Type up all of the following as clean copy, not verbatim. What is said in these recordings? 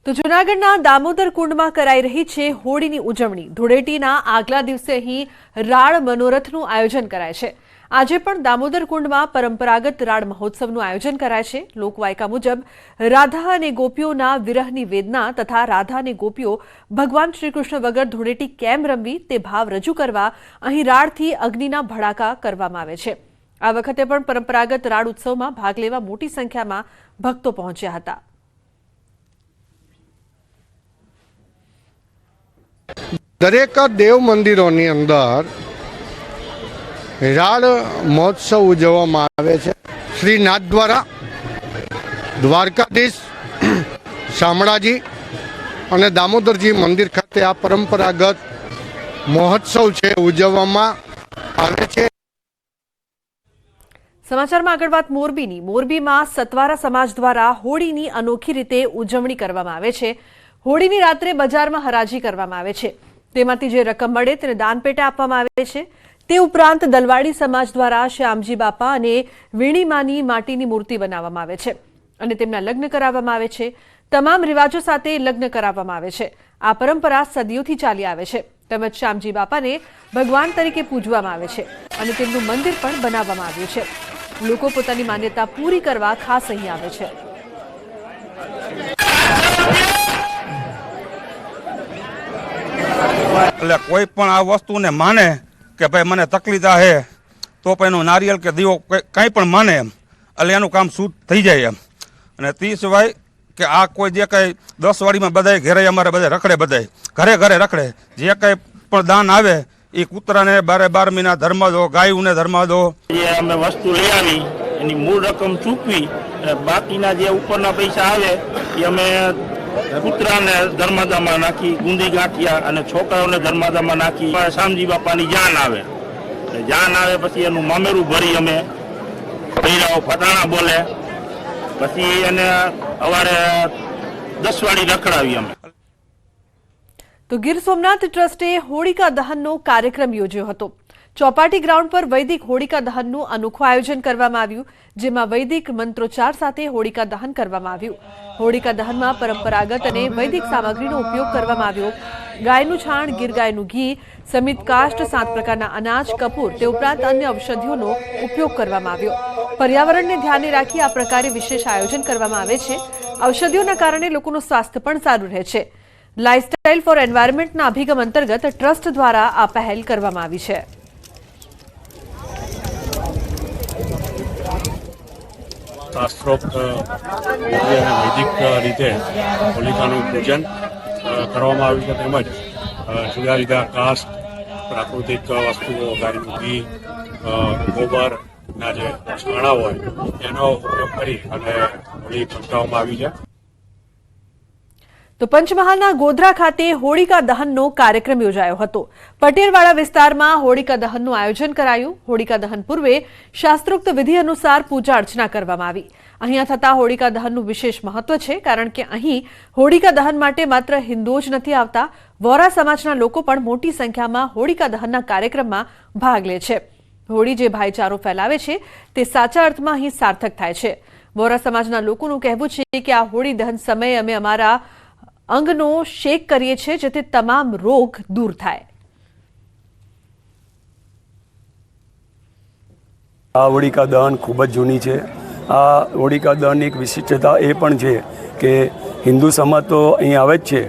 તો જૂનાગઢના દામોદર કુંડમાં કરાઈ રહી છે હોળીની ઉજવણી। ધૂળેટીના આગલા દિવસે અહીં રાળ મનોરથનું આયોજન કરાય છે। આજે પણ દામોદર કુંડમાં પરંપરાગત રાળ મહોત્સવનું આયોજન કરાય છે। લોકવાયકા મુજબ રાધા અને ગોપીઓના વિરહની વેદના તથા રાધા અને ગોપીઓ ભગવાન શ્રીકૃષ્ણ વગર ધૂળેટી કેમ રમવી તે ભાવ રજૂ કરવા અહીં રાળથી અગ્નિના ભડાકા કરવામાં આવે છે। આ વખતે પણ પરંપરાગત રાળ ઉત્સવમાં ભાગ લેવા મોટી સંખ્યામાં ભક્તો પહોંચ્યા હતા। દરેક દેવ મંદિરોની અંદર રાળ મહોત્સવ ઉજવવામાં આવે છે। શ્રી નાથ દ્વારા દ્વારકાધીશ શામળાજી અને દામોદરજી મંદિર ખાતે આ પરંપરાગત મહોત્સવ છે ઉજવવામાં આવે છે। સમાચારમાં આગળ વાત મોરબીની। મોરબીમાં સતવારા સમાજ દ્વારા હોળીની અનોખી રીતે ઉજવણી કરવામાં આવે છે। હોળીની રાત્રે બજારમાં હરાજી કરવામાં આવે છે। તેમાંથી જે રકમ મળે તેને દાન પેટે આપવામાં આવે છે। તે ઉપરાંત દલવાડી સમાજ દ્વારા શ્યામજી બાપા અને વીણીમાની માટીની મૂર્તિ બનાવવામાં આવે છે અને તેમના લગ્ન કરાવવામાં આવે છે। તમામ રિવાજો સાથે લગ્ન કરાવવામાં આવે છે। આ પરંપરા સદીઓથી ચાલી આવે છે। તેમજ શ્યામજી બાપાને ભગવાન તરીકે પૂજવામાં આવે છે અને તેમનું મંદિર પણ બનાવવામાં આવ્યું છે। લોકો પોતાની માન્યતા પૂરી કરવા ખાસ અહીં આવે છે। એટલે કોઈ પણ આ વસ્તુને માને કે ભાઈ મને તકલીફ હે તો પણ એનું નારિયેળ કે દીવો કંઈ પણ માને એટલે એનું કામ શુદ્ધ થઈ જાય। અને તે સિવાય કે આ કોઈ જે કંઈ 10 વાડીમાં બધાય ઘરે અમારે બધા રખડે, બધાય ઘરે ઘરે રખડે। જે કંઈ પણ દાન આવે એ કૂતરાને 12 મહિના ધર્મ દો, ગાયુંને ધર્મ દો। જે અમે વસ્તુ લઈ આવી એની મૂળ રકમ ચૂકવી, બાકીના જે ઉપરના પૈસા આવે એ અમે કૂતરાને ધર્માદામાં નાખી, ગુંદી ગાંઠિયા અને છોકરાઓને ધર્માદામાં નાખી શામજી બાપાની જાન આવે। જાન આવે પછી એનું મામેરું ભરી અમે બૈરાઓ ફટાણા બોલે, પછી એને સવારે 10 વાડી રખડાવી અમે। તો ગીર સોમનાથ ટ્રસ્ટે હોળિકા દહનનો કાર્યક્રમ યોજ્યો હતો। ચોપાટી ગ્રાઉન્ડ પર વૈદિક હોળિકા દહનનું અનોખું આયોજન કરવામાં આવ્યું, જેમાં વૈદિક મંત્રોચ્ચાર સાથે હોળિકા દહન કરવામાં આવ્યું। હોળિકા દહનમાં પરંપરાગત અને વૈદિક સામગ્રીનો ઉપયોગ કરવામાં આવ્યો। ગાયનું છાણ, ગીર ગાયનું ઘી, સમિત કાષ્ટ, 7 પ્રકારના અનાજ, કપૂર તે ઉપરાંત અન્ય ઔષધિઓનો ઉપયોગ કરવામાં આવ્યો। પર્યાવરણને ધ્યાને રાખી આ પ્રકારે વિશેષ આયોજન કરવામાં આવે છે। ઔષધિઓના કારણે લોકોનું સ્વાસ્થ્ય પણ સારું રહે છે। લાઇફસ્ટાઇલ ફોર એન્વાયરમેન્ટના અભિગમ અંતર્ગત ટ્રસ્ટ દ્વારા આ પહેલ કરવામાં આવી છે। શાસ્ત્રોક્ત વૈદિક રીતે હોલિકાનું પૂજન કરવામાં આવ્યું છે। તેમજ જુદા જુદા કાસ્ટ, પ્રાકૃતિક વસ્તુઓ, ગાયનું ઘી, ગોબરના જે છાણા હોય એનો ઉપયોગ કરી અને હોળી પ્રગટાવવામાં આવી છે। તો પંચમહાલના ગોધરા ખાતે હોળિકા દહનનો કાર્યક્રમ યોજાયો હતો। પટેલવાડા વિસ્તારમાં હોળિકા દહનનું આયોજન કરાયું। હોળિકા દહન પૂર્વે શાસ્ત્રોક્ત વિધિ અનુસાર પૂજા અર્ચના કરવામાં આવી। અહીંયા થતા હોળિકા દહનનું વિશેષ મહત્વ છે, કારણ કે અહીં હોળિકા દહન માટે માત્ર હિન્દુઓ જ નથી આવતા, વોરા સમાજના લોકો પણ મોટી સંખ્યામાં હોળિકા દહનના કાર્યક્રમમાં ભાગ લે છે। હોળી જે ભાઈચારો ફેલાવે છે તે સાચા અર્થમાં અહીં સાર્થક થાય છે। વોરા સમાજના લોકોનું કહેવું છે કે આ હોળી દહન સમયે અમે અમારા અંગનો શેક કરીએ છીએ, જેથી તમામ રોગ દૂર થાય। આ હોળિકા દહન ખૂબ જ જૂની છે। આ હોળિકા દહનની એક વિશિષ્ટતા એ પણ છે કે હિન્દુ સમાજ તો અહીં આવે જ છે,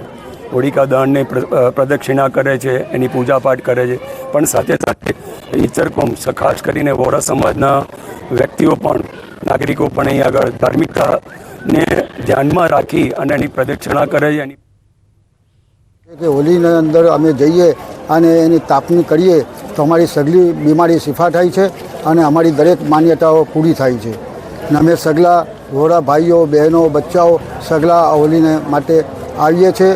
હોળિકા દહનને પ્રદક્ષિણા કરે છે, એની પૂજાપાઠ કરે છે, પણ સાથે સાથે ઇતર કોમ, ખાસ કરીને વોરા સમાજના વ્યક્તિઓ પણ, નાગરિકો પણ અહીં આગળ ધાર્મિકતાને ધ્યાનમાં રાખી અને એની પ્રદક્ષિણા કરે છે। કે હોળીની અંદર અમે જઈએ અને એની તાપણી કરીએ તો અમારી સગલી બીમારી શિફા થાય છે અને અમારી દરેક માન્યતાઓ પૂરી થાય છે। અને અમે સગલા વોરા ભાઈઓ, બહેનો, બચ્ચાઓ સગલા હોળીને માટે આવીએ છીએ।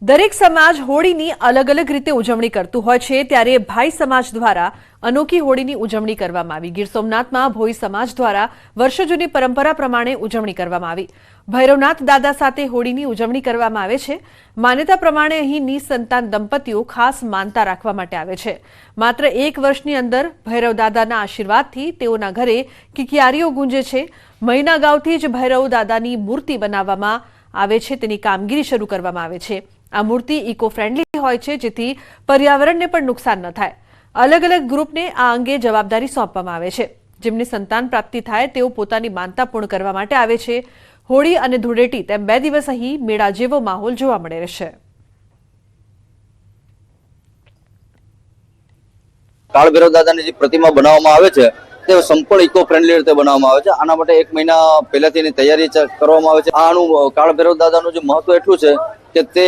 દરેક સમાજ હોળીની અલગ અલગ રીતે ઉજવણી કરતું હોય છે, ત્યારે ભાઈ સમાજ દ્વારા અનોખી હોળીની ઉજવણી કરવામાં આવી. ગીર સોમનાથમાં ભોઈ સમાજ દ્વારા વર્ષો જૂની પરંપરા પ્રમાણે ઉજવણી કરવામાં આવી. ભૈરવનાથ દાદા સાથે હોળીની ઉજવણી કરવામાં આવે છે. માન્યતા પ્રમાણે અહીં નિસંતાન દંપતીઓ ખાસ માનતા રાખવા માટે આવે છે. માત્ર 1 વર્ષની અંદર ભૈરવ દાદાના આશીર્વાદથી તેઓના ઘરે કિકિયારીઓ ગુંજે છે. મહિના અગાઉથી જ ભૈરવ દાદાની મૂર્તિ બનાવવામાં આવે છે, તેની કામગીરી શરૂ કરવામાં આવે છે. આ મૂર્તિ ઇકો ફ્રેન્ડલી હોય છે, જેથી પર્યાવરણને પણ નુકસાન ન થાય. અલગ અલગ ગ્રુપને આ અંગે જવાબદારી સોંપવામાં આવે છે. જેમને સંતાન પ્રાપ્તિ થાય તેઓ પોતાની માનતા પૂર્ણ કરવા માટે આવે છે. હોળી અને ધૂળેટી તેમ 2 દિવસ અહીં મેળા જેવો માહોલ જોવા મળે છે. કાળ ભૈરવ દાદાની જે પ્રતિમા બનાવવામાં આવે છે તે સંપૂર્ણ ઇકો ફ્રેન્ડલી રીતે બનાવવામાં આવે છે. આના માટે 1 મહિના પહેલાથી એની તૈયારી કરવામાં આવે છે. આનું કાળ ભૈરવ દાદાનું જે મહત્વ એટલું છે કે તે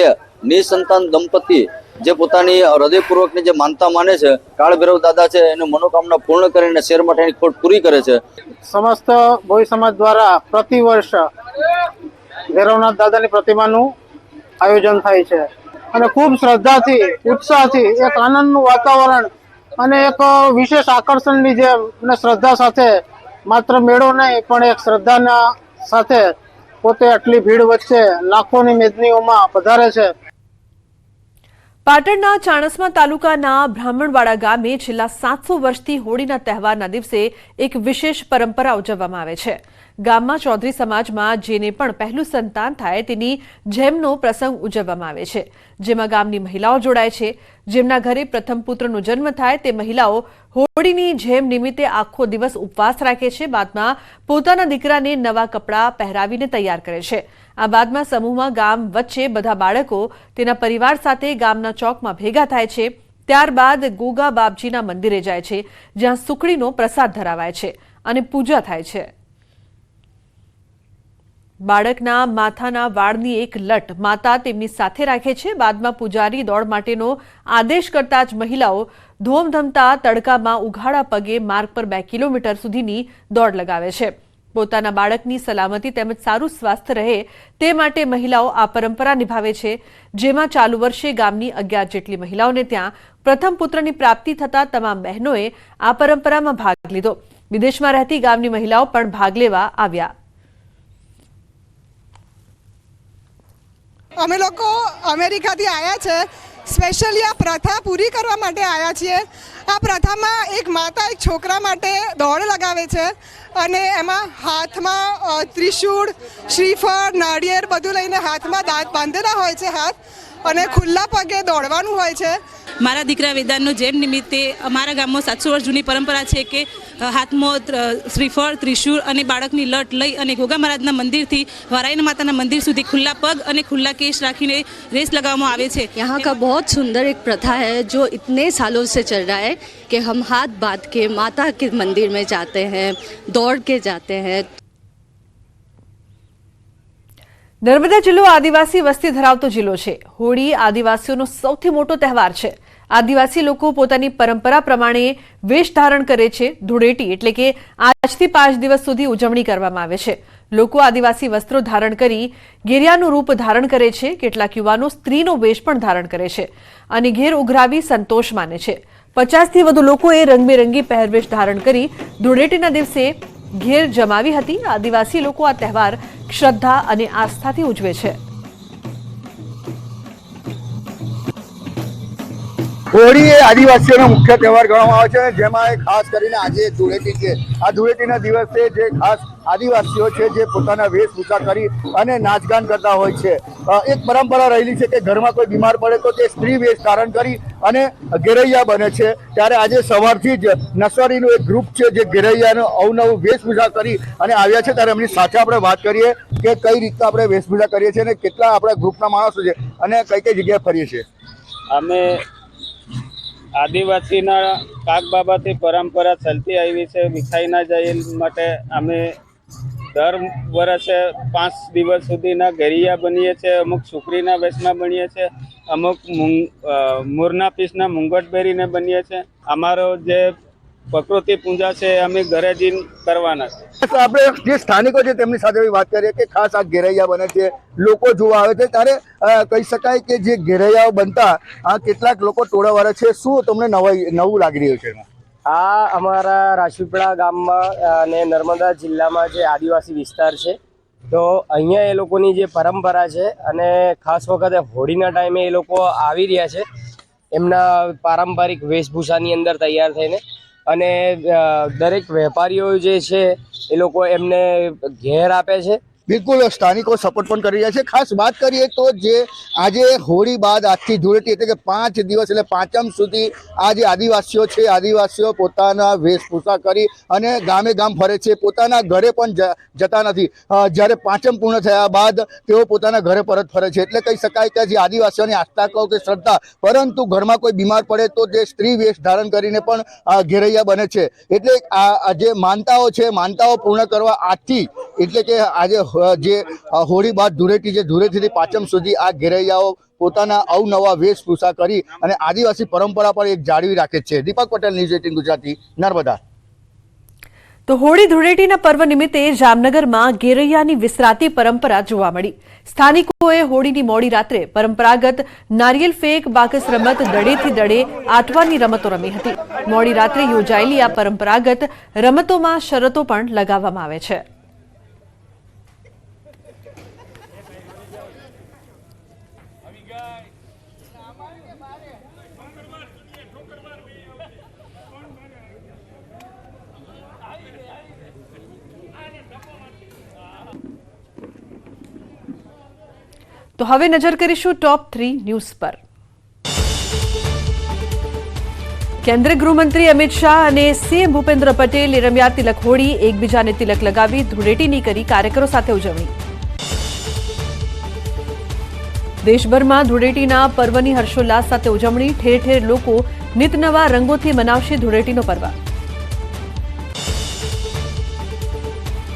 નિસંતાન દંપતી જે પોતાની હૃદયપૂર્વકની જે માનતા માને છે, કાળ ભૈરવ દાદા છે એની મનોકામના પૂર્ણ કરીને શેર માટેની ખોટ પૂરી કરે છે. સમસ્ત ભોઈ સમાજ દ્વારા પ્રતિ વર્ષ ભૈરવનાથ દાદાની પ્રતિમાનું આયોજન થાય છે અને ખૂબ શ્રદ્ધાથી, ઉત્સાહથી, એક આનંદનું વાતાવરણ અને એક વિશેષ આકર્ષણની જેમ અને શ્રદ્ધા સાથે માત્ર મેળો નહીં પણ એક શ્રદ્ધાના સાથે પોતે આટલી ભીડ વચ્ચે લાખોની મેદનીઓમાં પધારે છે. પાટણના ચાણસ્મા તાલુકાના બ્રાહ્મણવાડા ગામે છેલ્લા 700 વર્ષથી હોળીના તહેવારના દિવસે એક વિશેષ પરંપરા ઉજવવામાં આવે છે. ગામમાં ચૌધરી સમાજમાં જેને પણ પહેલું સંતાન થાય તેની જેમનો પ્રસંગ ઉજવવામાં આવે છે, જેમાં ગામની મહિલાઓ જોડાય છે. જેમના ઘરે પ્રથમ પુત્રનો જન્મ થાય તે મહિલાઓ હોળીની જેમ નિમિત્તે આખો દિવસ ઉપવાસ રાખે છે. બાદમાં પોતાના દીકરાને નવા કપડાં પહેરાવીને તૈયાર કરે છે. આ બાદમાં સમૂહમાં ગામ વચ્ચે બધા બાળકો તેના પરિવાર સાથે ગામના ચોકમાં ભેગા થાય છે. ત્યારબાદ ગોગા બાપજીના મંદિરે જાય છે, જ્યાં સુખડીનો પ્રસાદ ધરાવાય છે અને પૂજા થાય છે. બાળકના માથાના વાળની એક લટ માતા તેમની સાથે રાખે છે. બાદમાં પૂજારી દોડ માટેનો આદેશ કરતા જ મહિલાઓ ધોમધમતા તડકામાં ઉઘાડા પગે માર્ગ પર 2 કિલોમીટર સુધીની દોડ લગાવે છે. પોતાના બાળકની સલામતી તેમજ સારું સ્વાસ્થ્ય રહે તે માટે મહિલાઓ આ પરંપરા નિભાવે છે. જેમાં ચાલુ વર્ષે ગામની 11 જેટલી મહિલાઓને ત્યાં પ્રથમ પુત્રની પ્રાપ્તિ થતા તમામ બહેનોએ આ પરંપરામાં ભાગ લીધો. વિદેશમાં રહેતી ગામની મહિલાઓ પણ ભાગ લેવા આવ્યા. અમે લોકો અમેરિકાથી આવ્યા છે. સ્પેશિયલી આ પ્રથા પૂરી કરવા માટે આવ્યા છીએ. આ પ્રથામાં એક માતા એક છોકરા માટે દોડ લગાવે છે અને એમાં હાથમાં ત્રિશૂળ, શ્રીફળ, નાળિયેર બધું લઈને હાથમાં દાંત બાંધેલા હોય છે અને ખુલ્લા પગે દોડવાનું હોય છે. મારા દીકરા વેદાંતનો જન્મ નિમિત્તે અમારા ગામમાં 700 વર્ષ જૂની પરંપરા છે કે હાથમાં શ્રીફળ, ત્રિશૂળ અને બાળકની લટ લઈ અને ગોગા મહારાજના મંદિરથી વારાયણ માતાના મંદિર સુધી ખુલ્લા પગ અને ખુલ્લા કેશ રાખીને રેસ लगावવામાં આવે છે. यहाँ का बहुत सुंदर एक प्रथा है जो इतने सालों से चल रहा है कि हम हाथ बांध के माता के मंदिर में जाते हैं, दौड़ के जाते हैं. નર્મદા જિલ્લો આદિવાસી વસ્તી ધરાવતો જિલ્લો છે. હોળી આદિવાસીઓનો સૌથી મોટો તહેવાર છે. આદિવાસી લોકો પોતાની પરંપરા પ્રમાણે વેશ ધારણ કરે છે. ધૂળેટી એટલે કે આજથી 5 દિવસ સુધી ઉજવણી કરવામાં આવે છે. લોકો આદિવાસી વસ્ત્રો ધારણ કરી ગેરિયાનું રૂપ ધારણ કરે છે. કેટલાક યુવાનો સ્ત્રીનો વેશ પણ ધારણ કરે છે અને ઘેર ઉઘરાવી સંતોષ માને છે. 50થી વધુ લોકોએ રંગબેરંગી પહેરવેશ ધારણ કરી ધૂળેટીના દિવસે ઘેર જમાવી હતી. આદિવાસી લોકો આ તહેવાર શ્રદ્ધા અને આસ્થાથી ઉજવે છે. હોળી એ આદિવાસીઓનો મુખ્ય તહેવાર ગણવામાં આવે છે, જેમાં ખાસ કરીને આજે ધૂળેટી છે. આ ધૂળેટીના દિવસે જે ખાસ આદિવાસીઓ છે જે પોતાના વેશભૂષા કરી અને નાચગાન કરતા હોય છે. એક પરંપરા રહેલી છે કે ઘરમાં કોઈ બીમાર પડે તો તે સ્ત્રી વેશ ધારણ કરી અને ગેરૈયા બને છે. ત્યારે આજે સવારથી જ નસવાડીનું એક ગ્રુપ છે જે ગેરૈયાનો અવનવું વેશભૂષા કરી અને આવ્યા છે. ત્યારે એમની સાથે આપણે વાત કરીએ કે કઈ રીતના આપણે વેશભૂષા કરીએ છીએ અને કેટલા આપણા ગ્રુપના માણસો છે અને કઈ કઈ જગ્યાએ ફરીએ છીએ. અમે આદિવાસીના કાક બાબાથી પરંપરા ચાલતી આવી છે. વિખાઈ ના જાય માટે અમે દર વર્ષે 5 દિવસ સુધીના ગરિયા બનીએ છીએ. અમુક છોકરીના વેશમાં બનીએ છીએ, અમુક મૂરના પીસના મુંગટ પહેરીને બનીએ છીએ. અમારો જે પ્રકૃતિ પૂજા છે અમે ઘરે જઈને કરવાના છે. આપણે જે સ્થાનિકો છે તેમની સાથે વાત કરીએ કે ખાસ આ ઘેરૈયા બને છે, લોકો જોવા આવે છે, ત્યારે કહી શકાય કે જે ઘેરૈયાઓ બનતા આ કેટલાક લોકો ટોળાવાળા છે, શું તમને નવું લાગી રહ્યું છે? આ અમારા રાજપીપળા ગામમાં અને નર્મદા જિલ્લામાં જે આદિવાસી વિસ્તાર છે, તો અહીંયા એ લોકોની જે પરંપરા છે અને ખાસ વખતે હોળીના ટાઈમે એ લોકો આવી રહ્યા છે એમના પારંપરિક વેશભૂષાની અંદર તૈયાર થઈને, અને દરેક વેપારીઓ જે છે એ લોકો એમને ઘેર આપે છે. બિલકુલ સ્થાનિકો સપોર્ટ પણ કરી રહ્યા છે. ખાસ વાત કરીએ તો જે આજે હોળી બાદ આજથી ધૂળેટી એટલે કે 5 દિવસ એટલે પાંચમ સુધી આ જે આદિવાસીઓ છે, આદિવાસીઓ પોતાના વેશભૂષા કરી અને ગામે ગામ ફરે છે, પોતાના ઘરે પણ જતા નથી. જ્યારે પાંચમ પૂર્ણ થયા બાદ તેઓ પોતાના ઘરે પરત ફરે છે. એટલે કહી શકાય કે જે આદિવાસીઓની આસ્થા કહો કે શ્રદ્ધા, પરંતુ ઘરમાં કોઈ બીમાર પડે તો જે સ્ત્રી વેશ ધારણ કરીને પણ ઘેરૈયા બને છે. એટલે આ જે માનતાઓ છે, માનતાઓ પૂર્ણ કરવા આજથી એટલે કે આજે જે હોળી બાદ ધૂળેટી, જે ધૂળેટીથી પાંચમ સુધી આ ઘેરૈયાઓ પોતાના અવનવા વેશભૂષા કરી અને આદિવાસી પરંપરા પર એક જાળવી રાખે છે. દીપક પટેલ, ન્યૂઝ 18 ગુજરાતી, નર્મદા. તો હોળી ધૂળેટીના પર્વ નિમિત્તે જામનગરમાં ઘેરૈયાની વિસરાતી પરંપરા જોવા મળી. સ્થાનિકોએ હોળીની મોડી રાત્રે પરંપરાગત નારિયેલ ફેંક, બાકસ રમત, દડેથી દડે આટવાની રમતો રમી હતી. મોડી રાત્રે યોજાયેલી આ પરંપરાગત રમતોમાં શરતો પણ લગાવવામાં આવે છે. તો હવે નજર કરીશું ટોપ 3 ન્યૂઝ પર. કેન્દ્રીય ગૃહમંત્રી અમિત શાહ અને સીએમ ભૂપેન્દ્ર પટેલે રમ્યા તિલક હોળી. એકબીજાને તિલક લગાવી ધૂળેટીની કરી કાર્યકરો સાથે ઉજવણી. દેશભરમાં ધૂળેટીના પર્વની હર્ષોલ્લાસ સાથે ઉજવણી. ઠેર ઠેર લોકો નિતનવા રંગોથી મનાવશે ધૂળેટીનો પર્વ.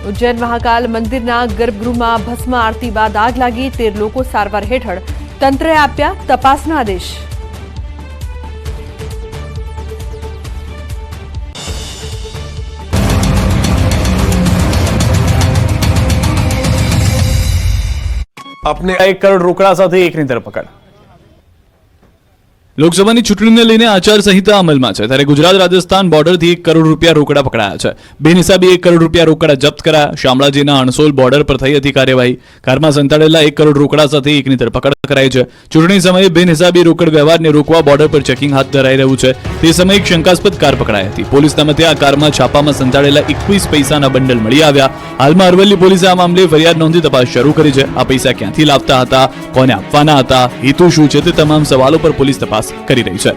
ઉજ્જૈન મહાકાલ મંદિરના ગર્ભગૃહમાં ભસ્મ આરતી બાદ આગ લાગી. 13 લોકો સારવાર હેઠળ. તંત્રએ આપ્યા તપાસના આદેશ. આપને 1 કરોડ રોકડા સાથે એકની ધરપકડ. લોકસભાની ચૂંટણીને લઈને આચારસંહિતા અમલમાં છે, ત્યારે ગુજરાત રાજસ્થાન બોર્ડરથી 1 કરોડ રૂપિયા રોકડા પકડાયા છે. બેનિસાબે 1 કરોડ રૂપિયા રોકડા જપ્ત કરાયા. શામળાજીના અણસોલ બોર્ડર પર થઈ હતી કાર્યવાહી. કારમાં સંતાડેલા 1 કરોડ રોકડા સાથે એકની ધરપકડ કરાઈ છે. ચૂંટણી સમયે બેનિસાબી રોકડ વ્યવહારને રોકવા બોર્ડર પર ચેકિંગ હાથ ધરાઈ રહ્યું છે. તે સમયે એક શંકાસ્પદ કાર પકડાઈ હતી. પોલીસના મતે આ કારમાં છાપામાં સંતાડેલા 21 પૈસાના બંડલ મળી આવ્યા. હાલમાં અરવલ્લી પોલીસે આ મામલે ફરિયાદ નોંધી તપાસ શરૂ કરી છે. આ પૈસા ક્યાંથી લાવતા હતા, કોને આપવાના હતા, હેતુ શું છે, તે તમામ સવાલો પર પોલીસ તપાસ કરી રહી છે.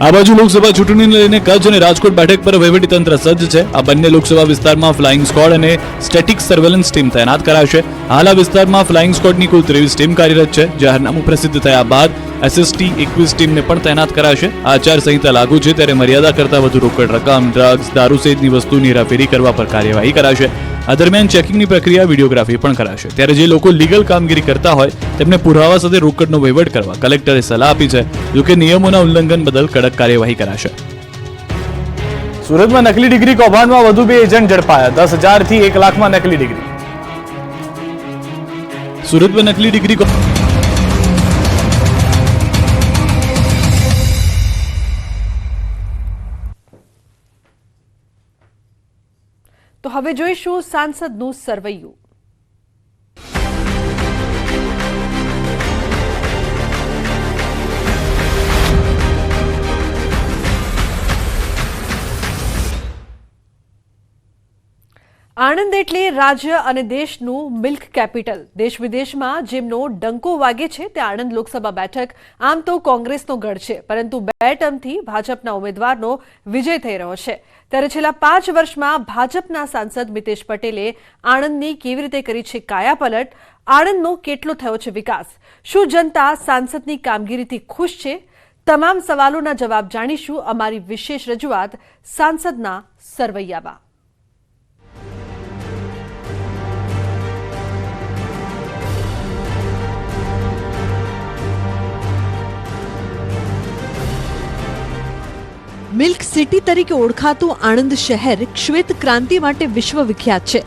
આ બાજુ લોકસભા ચૂંટણીને લઈને કચ્છ અને રાજકોટ બેઠક પર વહીવટીતંત્ર સજ્જ છે. આ બંને લોકસભા વિસ્તારમાં ફ્લાઇંગ સ્ક્વોડ અને સ્ટેટિક સર્વેલન્સ ટીમ તૈનાત કરાશે. હાલ આ વિસ્તારમાં ફ્લાઇંગ સ્ક્વોડની કુલ 23 ટીમ કાર્યરત છે. જાહેરનામું પ્રસિદ્ધ થયા બાદ એસએસટી 21 ટીમને પણ તૈનાત કરાશે. આચારસંહિતા લાગુ છે ત્યારે મર્યાદા કરતાં વધુ રોકડ રકમ, ડ્રગ્સ, દારૂ સહિતની વસ્તુની હેરાફેરી કરવા પર કાર્યવાહી કરાશે. આ દરમિયાન ચેકિંગની પ્રક્રિયા, વિડીયોગ્રાફી પણ કરાશે. ત્યારે જે લોકો લીગલ કામગીરી કરતા હોય તેમને પુરાવા સાથે રોકડનો વહીવટ કરવા કલેક્ટરે સલાહ આપી છે. જોકે નિયમોના ઉલ્લંઘન બદલ કડક કાર્યવાહી કરાશે. સુરતમાં નકલી ડિગ્રી કૌભાંડમાં વધુ 2 એજન્ટ ઝડપાયા. 10,000 થી 1 લાખમાં નકલી ડિગ્રી. સુરતમાં નકલી ડિગ્રી તો હવે જોઈશું સાંસદનું સરવૈયું. આણંદ એટલે રાજ્ય અને દેશનું મિલ્ક કેપિટલ. દેશ વિદેશમાં જેમનો ડંકો વાગે છે તે આણંદ લોકસભા બેઠક આમ તો કોંગ્રેસનો ગઢ છે, પરંતુ 2 ટર્મથી ભાજપના ઉમેદવારનો વિજય થઈ રહ્યો છે. ત્યારે છેલ્લા 5 વર્ષમાં ભાજપના સાંસદ મિતેશ પટેલે આણંદની કેવી રીતે કરી છે કાયાપલટ, આણંદનો કેટલો થયો છે વિકાસ, શું જનતા સાંસદની કામગીરીથી ખુશ છે? તમામ સવાલોના જવાબ જાણીશું અમારી વિશેષ રજૂઆત સાંસદના સરવૈયામાં. મિલ્ક સિટી તરીકે ઓળખાતું આણંદ શહેર શ્વેત ક્રાંતિ માટે વિશ્વ વિખ્યાત છે.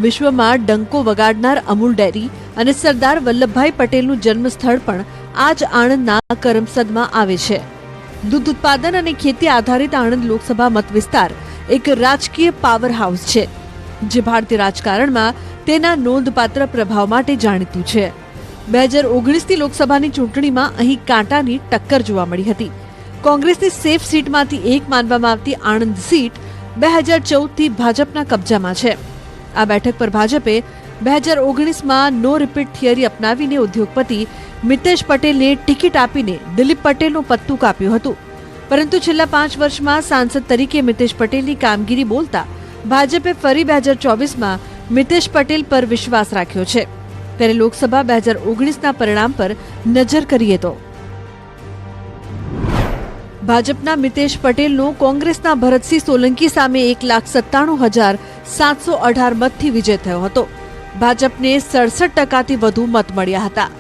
વિશ્વમાં ડંકો વગાડનાર અમૂલ ડેરી અને સરદાર વલ્લભભાઈ પટેલનું જન્મસ્થળ પણ આ જ આણંદના કરમસદમાં આવે છે. દૂધ ઉત્પાદન અને ખેતી આધારિત આણંદ લોકસભા મત વિસ્તાર એક રાજકીય પાવર હાઉસ છે, જે ભારતીય રાજકારણમાં તેના નોંધપાત્ર પ્રભાવ માટે જાણીતું છે. 2019ની લોકસભાની ચૂંટણીમાં અહીં કાંટાની ટક્કર જોવા મળી હતી. કોંગ્રેસની સેફ સીટમાંથી એક માનવામાં આવતી આણંદ સીટ 2014થી ભાજપના કબજામાં છે. આ બેઠક પર ભાજપે 2019માં નો રિપીટ થિયરી અપનાવીને ઉદ્યોગપતિ મિતેશ પટેલને ટિકિટ આપીને દિલીપ પટેલનું પત્તું કાપ્યું હતું. પરંતુ છેલ્લા 5 વર્ષમાં સાંસદ તરીકે મિતેશ પટેલની કામગીરી બોલતા ભાજપે ફરી 2024માં મિતેશ પટેલ પર વિશ્વાસ રાખ્યો છે. ત્યારે લોકસભા 2019ના પરિણામ પર નજર કરીએ તો ભાજપના મિતેશ પટેલનો કોંગ્રેસના ભરતસિંહ સોલંકી સામે 1,97,718 મતથી વિજય થયો હતો. ભાજપને 67%થી વધુ મત મળ્યા હતા.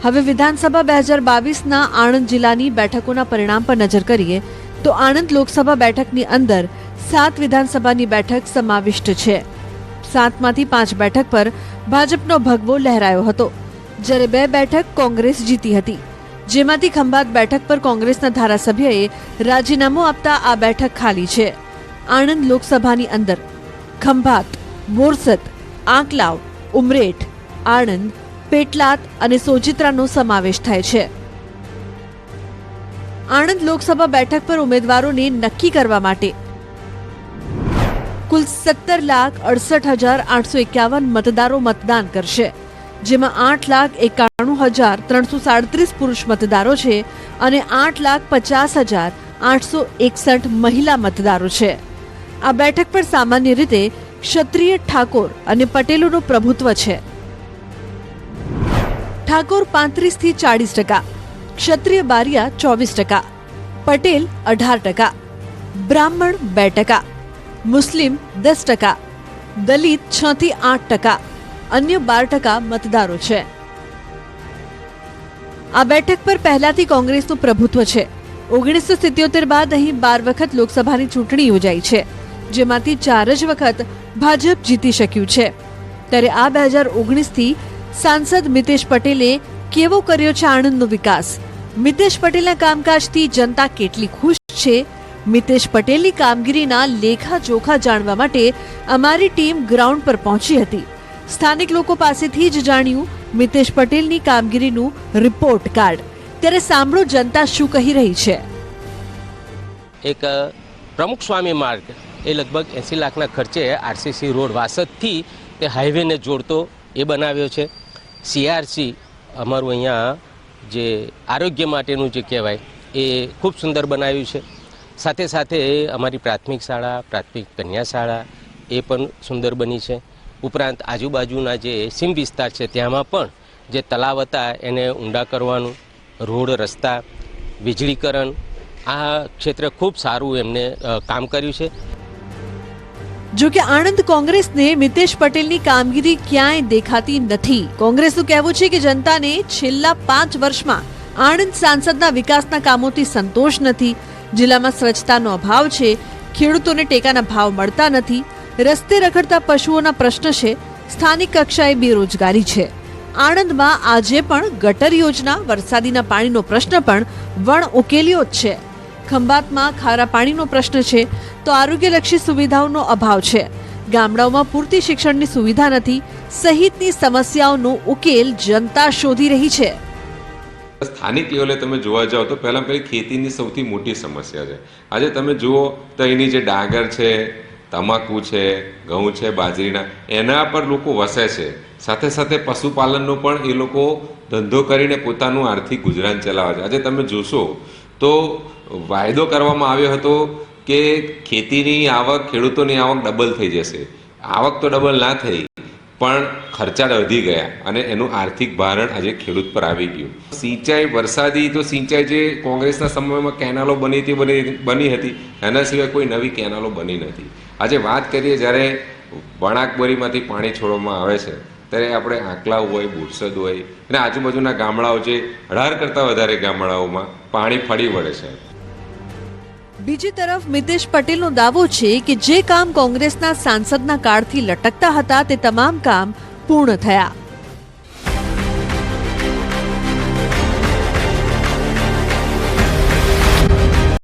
હવે વિધાનસભા 2022ના આણંદ જિલ્લાની બેઠકોના પરિણામ પર નજર કરીએ તો આણંદ લોકસભા બેઠકની અંદર 7 વિધાનસભાની બેઠક સમાવિષ્ટ છે. 7માંથી 5 બેઠક પર ભાજપનો ભગવો લહેરાયો હતો, જ્યારે 2 બેઠક કોંગ્રેસ જીતી હતી. જેમાંથી ખંભાત બેઠક પર કોંગ્રેસના ધારાસભ્યએ રાજીનામું આપતા આ બેઠક ખાલી છે. આણંદ લોકસભાની અંદર ખંભાત, બોરસદ, આંકલાવ, ઉમરેઠ, આણંદ, પેટલાદ અને સોજિત્રાનો સમાવેશ થાય છે. આણંદ લોકસભા બેઠક પર ઉમેદવારોને નક્કી કરવા માટે કુલ 17,68,851 મતદારો મતદાન કરશે, જેમાં 8,91,337 પુરુષ મતદારો છે અને 8,50,861 મહિલા મતદારો છે. આ બેઠક પર સામાન્ય રીતે ક્ષત્રિય, ઠાકોર અને પટેલોનું પ્રભુત્વ છે. ઠાકોર 35થી 40%, ક્ષત્રિય બારિયા 24%, પટેલ 18%, બ્રાહ્મણ 2%, મુસ્લિમ 10%, દલિત 6 થી 8%, અન્ય 12% મતદારો છે. આ બેઠક પર પહેલાથી કોંગ્રેસનું પ્રભુત્વ છે. 1977 બાદ અહીં 12 વખત લોકસભાની ચૂંટણી યોજાઈ છે, જેમાંથી 4 જ વખત ભાજપ જીતી શક્યું છે. ત્યારે આ 2019થી સાંસદ મિતેશ પટેલે કેવો કર્યો છે આણંદનો વિકાસ? મિતેશ પટેલના કામકાજથી જનતા કેટલી ખુશ છે? મિતેશ પટેલની કામગીરીના લેખાજોખા જાણવા માટે અમારી ટીમ ગ્રાઉન્ડ પર પહોંચી હતી. સ્થાનિક લોકો પાસેથી જ જાણ્યું મિતેશ પટેલની કામગીરીનું રિપોર્ટ કાર્ડ. ત્યારે સાંભળો જનતા શું કહી રહી છે. એક પ્રમુખ સ્વામી માર્ગ એ લગભગ 80 લાખના ખર્ચે આરસીસી રોડ વાસદથી તે હાઈવેને જોડતો એ બનાવ્યો છે. સીઆરસી અમારું અહીંયા જે આરોગ્ય માટેનું જે કહેવાય એ ખૂબ સુંદર બનાવ્યું છે. સાથે સાથે અમારી પ્રાથમિક શાળા, પ્રાથમિક કન્યા શાળા એ પણ સુંદર બની છે. ઉપરાંત આજુબાજુના જે સીમ વિસ્તાર છે ત્યાંમાં પણ જે તલાવ હતા એને ઊંડા કરવાનું, રોડ, રસ્તા, વીજળીકરણ, આ ક્ષેત્રે ખૂબ સારું એમને કામ કર્યું છે. જો કે આણંદ કોંગ્રેસને મિતેશ પટેલની કામગીરી ક્યાંય દેખાતી નથી. કોંગ્રેસનું કહેવું છે કે જનતાને છેલ્લા 5 વર્ષમાં આણંદ સાંસદના વિકાસના કામોથી સંતોષ નથી. જિલ્લામાં સ્વચ્છતાનો અભાવ છે, ખેડૂતોને ટેકાના ભાવ મળતા નથી, રસ્તે રખડતા પશુઓના પ્રશ્ન છે, સ્થાનિક કક્ષાએ બેરોજગારી છે. આણંદમાં આજે પણ ગટર યોજના, વરસાદીના પાણીનો પ્રશ્ન પણ વણ ઉકેલ્યો જ છે. ખંભાતમાં ખારા પાણીનો પ્રશ્ન છે તો આરોગ્યલક્ષી સુવિધાઓનો અભાવ છે. ગામડાઓમાં પૂરતી શિક્ષણની સુવિધા નથી સહિતની સમસ્યાઓનો ઉકેલ જનતા શોધી રહી છે. સ્થાનિક લેવલે તમે જોવા જાઓ તો પહેલાં પહેલી ખેતીની સૌથી મોટી સમસ્યા છે. આજે તમે જુઓ તો એની જે ડાંગર છે, તમાકુ છે, ઘઉં છે, બાજરીના, એના પર લોકો વસે છે. સાથે સાથે પશુપાલનનો પણ એ લોકો ધંધો કરીને પોતાનું આર્થિક ગુજરાન ચલાવે છે. આજે તમે જોશો તો વાયદો કરવામાં આવ્યો હતો કે ખેતીની આવક, ખેડૂતોની આવક ડબલ થઈ જશે. આવક તો ડબલ ના થઈ, પણ ખર્ચા વધી ગયા અને એનું આર્થિક ભારણ આજે ખેડૂત પર આવી ગયું. સિંચાઈ, વરસાદી તો સિંચાઈ જે કોંગ્રેસના સમયમાં કેનાલો બની હતી એના સિવાય કોઈ નવી કેનાલો બની નથી. આજે વાત કરીએ જ્યારે વણાકબોરીમાંથી પાણી છોડવામાં આવે છે ત્યારે આપણે આંકલાવ હોય, બોરસદ હોય અને આજુબાજુના ગામડાઓ જે 18 કરતાં વધારે ગામડાઓમાં પાણી ફરી વળે છે. બીજી તરફ મિતેશ પટેલનો દાવો છે કે જે કામ કોંગ્રેસના સાંસદના કાળથી લટકતા હતા તે તમામ કામ પૂર્ણ થયા.